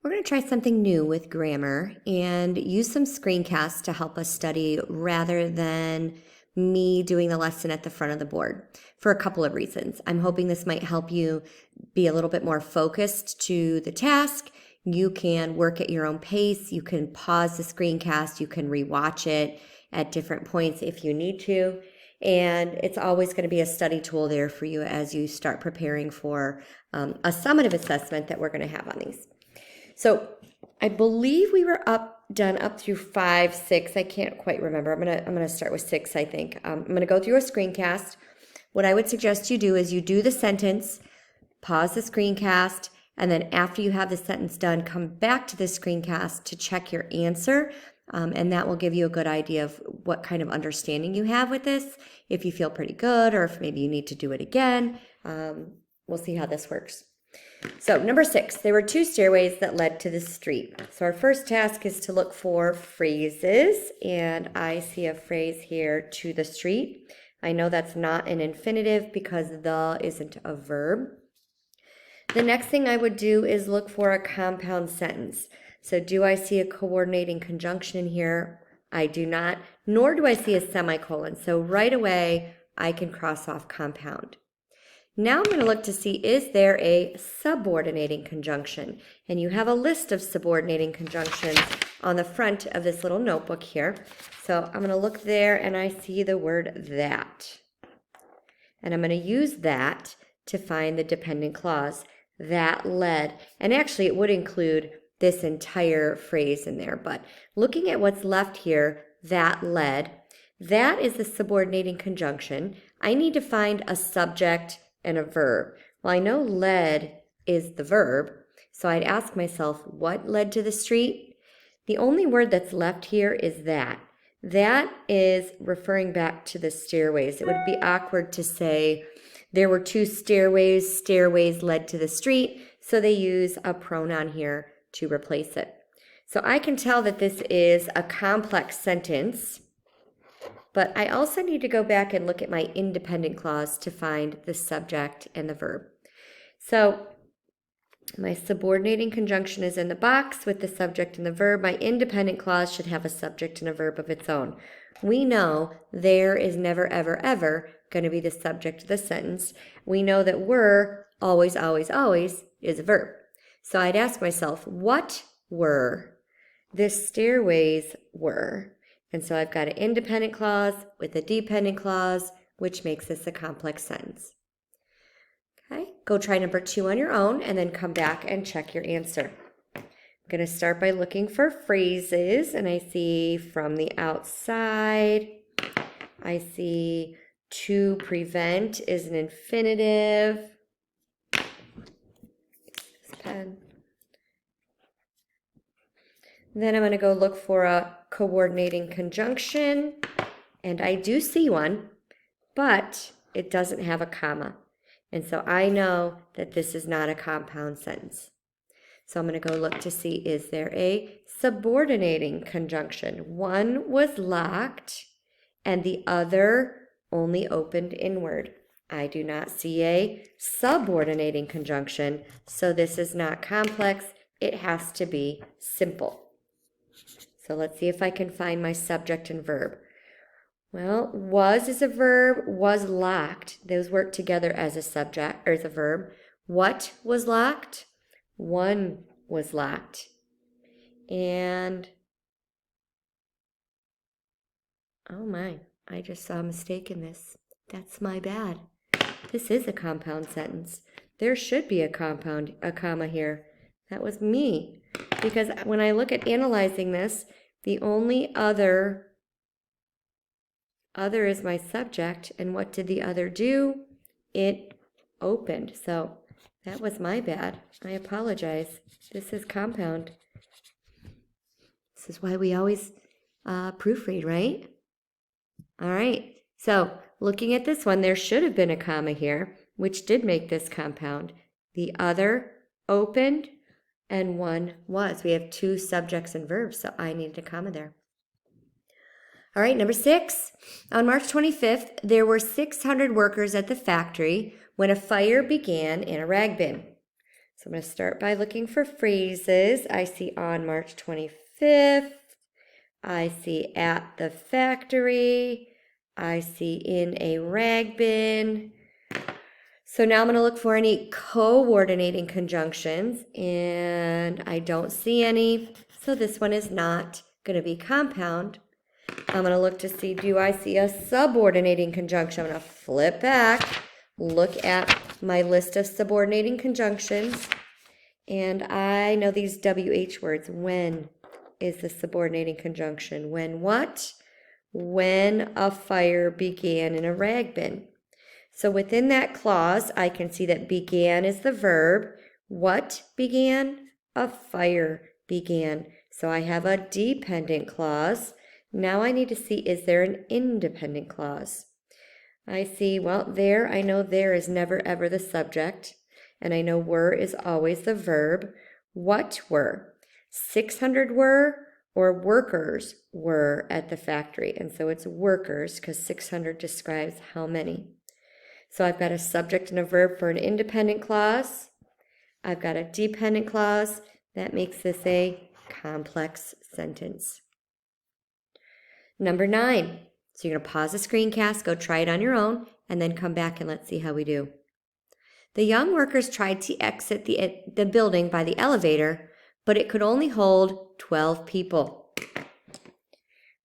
We're going to try something new with grammar and use some screencasts to help us study rather than me doing the lesson at the front of the board for a couple of reasons. I'm hoping this might help you be a little bit more focused to the task. You can work at your own pace. You can pause the screencast. You can rewatch it at different points if you need to. And it's always going to be a study tool there for you as you start preparing for a summative assessment that we're going to have on these. So I believe we were done up through 5, 6. I can't quite remember. I'm gonna start with 6. I think I'm gonna go through a screencast. What I would suggest you do is you do the sentence, pause the screencast, and then after you have the sentence done, come back to the screencast to check your answer, and that will give you a good idea of what kind of understanding you have with this. If you feel pretty good, or if maybe you need to do it again, we'll see how this works. So number 6, there were 2 stairways that led to the street. So our first task is to look for phrases, and I see a phrase here, to the street. I know that's not an infinitive because the isn't a verb. The next thing I would do is look for a compound sentence. So do I see a coordinating conjunction in here? I do not, nor do I see a semicolon. So right away, I can cross off compound. Now I'm going to look to see, is there a subordinating conjunction? And you have a list of subordinating conjunctions on the front of this little notebook here. So I'm going to look there and I see the word that. And I'm going to use that to find the dependent clause, that led. And actually it would include this entire phrase in there. But looking at what's left here, that led, that is the subordinating conjunction. I need to find a subject and a verb. Well, I know led is the verb, so I'd ask myself, what led to the street? The only word that's left here is that. That is referring back to the stairways. It would be awkward to say there were 2 stairways, stairways led to the street, so they use a pronoun here to replace it. So I can tell that this is a complex sentence, but I also need to go back and look at my independent clause to find the subject and the verb. So my subordinating conjunction is in the box with the subject and the verb. My independent clause should have a subject and a verb of its own. We know there is never, ever, ever going to be the subject of the sentence. We know that were, always, always, always is a verb. So I'd ask myself, what were the stairways were? And so I've got an independent clause with a dependent clause, which makes this a complex sentence. Okay, go try number 2 on your own and then come back and check your answer. I'm going to start by looking for phrases, and I see from the outside, I see to prevent is an infinitive. This pen. Then I'm going to go look for a coordinating conjunction, and I do see one, but it doesn't have a comma. And so I know that this is not a compound sentence. So I'm going to go look to see, is there a subordinating conjunction? One was locked and the other only opened inward. I do not see a subordinating conjunction, so this is not complex. It has to be simple. So let's see if I can find my subject and verb. Well, was is a verb, was locked. Those work together as a subject or as a verb. What was locked? One was locked. And, oh my, I just saw a mistake in this. That's my bad. This is a compound sentence. There should be a comma here. That was me. Because when I look at analyzing this, the only other is my subject, and what did the other do? It opened. So that was my bad. I apologize. This is compound. This is why we always proofread, right? All right. So looking at this one, there should have been a comma here, which did make this compound. The other opened, and one was. We have 2 subjects and verbs, so I needed a comma there. All right, number 6. On March 25th, there were 600 workers at the factory when a fire began in a rag bin. So I'm going to start by looking for phrases. I see on March 25th. I see at the factory. I see in a rag bin. So now I'm going to look for any coordinating conjunctions, and I don't see any. So this one is not going to be compound. I'm going to look to see, do I see a subordinating conjunction? I'm going to flip back, look at my list of subordinating conjunctions, and I know these WH words. When is the subordinating conjunction? When what? When a fire began in a rag bin. So within that clause, I can see that began is the verb. What began? A fire began. So I have a dependent clause. Now I need to see, is there an independent clause? I see, well, there, I know there is never ever the subject, and I know were is always the verb. What were? 600 were, or workers were at the factory. And so it's workers, because 600 describes how many. So I've got a subject and a verb for an independent clause. I've got a dependent clause. That makes this a complex sentence. Number 9. So you're going to pause the screencast, go try it on your own, and then come back and let's see how we do. The young workers tried to exit the building by the elevator, but it could only hold 12 people.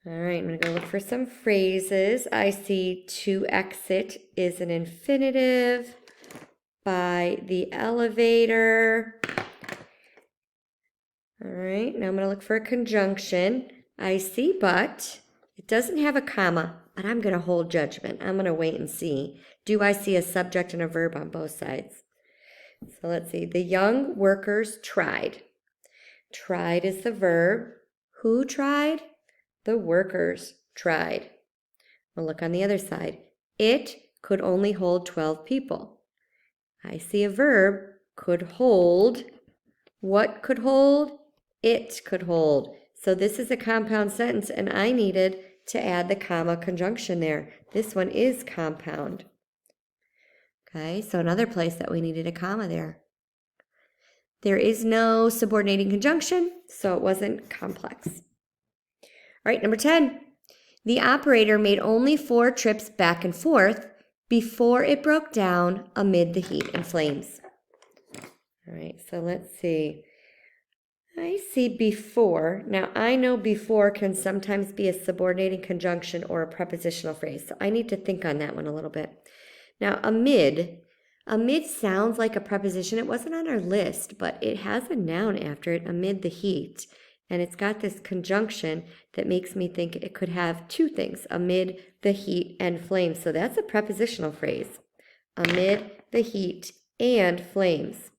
All right, I'm going to go look for some phrases. I see to exit is an infinitive. By the elevator. All right, now I'm going to look for a conjunction. I see but. It doesn't have a comma, but I'm going to hold judgment. I'm going to wait and see. Do I see a subject and a verb on both sides? So let's see. The young workers tried. Tried is the verb. Who tried? The workers tried. We'll look on the other side. It could only hold 12 people. I see a verb, could hold. What could hold? It could hold. So this is a compound sentence, and I needed to add the comma conjunction there. This one is compound. Okay, so another place that we needed a comma there. There is no subordinating conjunction, so it wasn't complex. All right, number 10. The operator made only 4 trips back and forth before it broke down amid the heat and flames. All right, so let's see. I see before. Now, I know before can sometimes be a subordinating conjunction or a prepositional phrase, so I need to think on that one a little bit. Now, amid sounds like a preposition. It wasn't on our list, but it has a noun after it, amid the heat, and it's got this conjunction that makes me think it could have 2 things, amid the heat and flames. So that's a prepositional phrase, amid the heat and flames.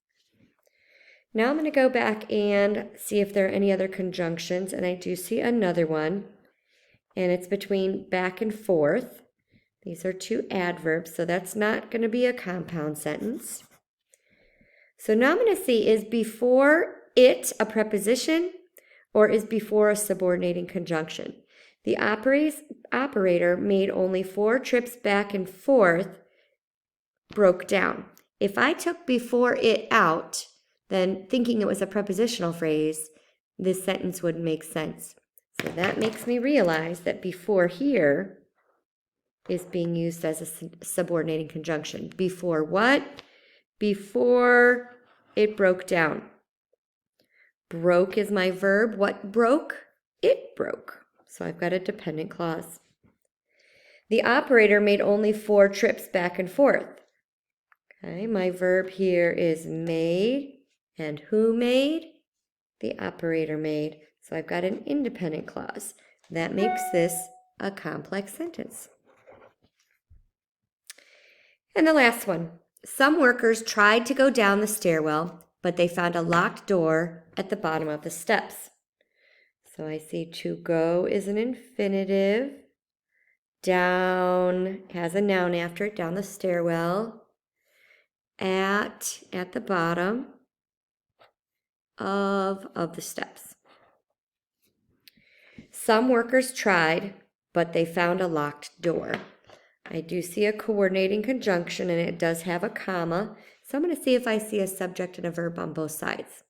Now I'm going to go back and see if there are any other conjunctions, and I do see another one, and it's between back and forth. These are 2 adverbs, so that's not going to be a compound sentence. So now I'm going to see, is before it a preposition or is before a subordinating conjunction? The operator made only 4 trips back and forth, broke down. If I took before it out, then thinking it was a prepositional phrase, this sentence would make sense. So that makes me realize that before here is being used as a subordinating conjunction. Before what? Before it broke down. Broke is my verb. What broke? It broke. So I've got a dependent clause. The operator made only 4 trips back and forth. Okay, my verb here is made. And who made? The operator made. So I've got an independent clause. That makes this a complex sentence. And the last one. Some workers tried to go down the stairwell, but they found a locked door at the bottom of the steps. So I see to go is an infinitive. Down has a noun after it, down the stairwell. At the bottom of the steps. Some workers tried, but they found a locked door. I do see a coordinating conjunction, and it does have a comma, So I'm going to see if I see a subject and a verb on both sides.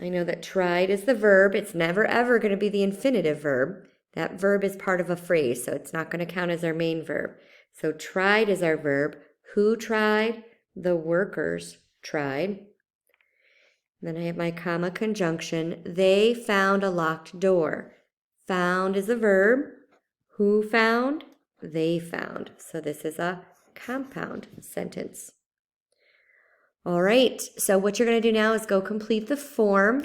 I know that tried is the verb. It's never ever going to be the infinitive verb. That verb is part of a phrase, so it's not going to count as our main verb. So tried is our verb. Who tried? The workers tried. Then I have my comma conjunction. They found a locked door. Found is a verb. Who found? They found. So this is a compound sentence. All right, so what you're going to do now is go complete the form.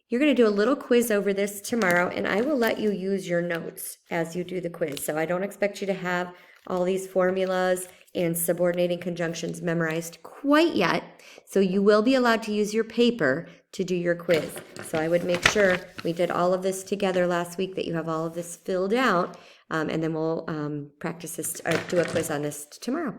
You're going to do a little quiz over this tomorrow, and I will let you use your notes as you do the quiz. So I don't expect you to have all these formulas and subordinating conjunctions memorized quite yet. So you will be allowed to use your paper to do your quiz. So I would make sure we did all of this together last week, that you have all of this filled out, and then we'll practice this or do a quiz on this tomorrow.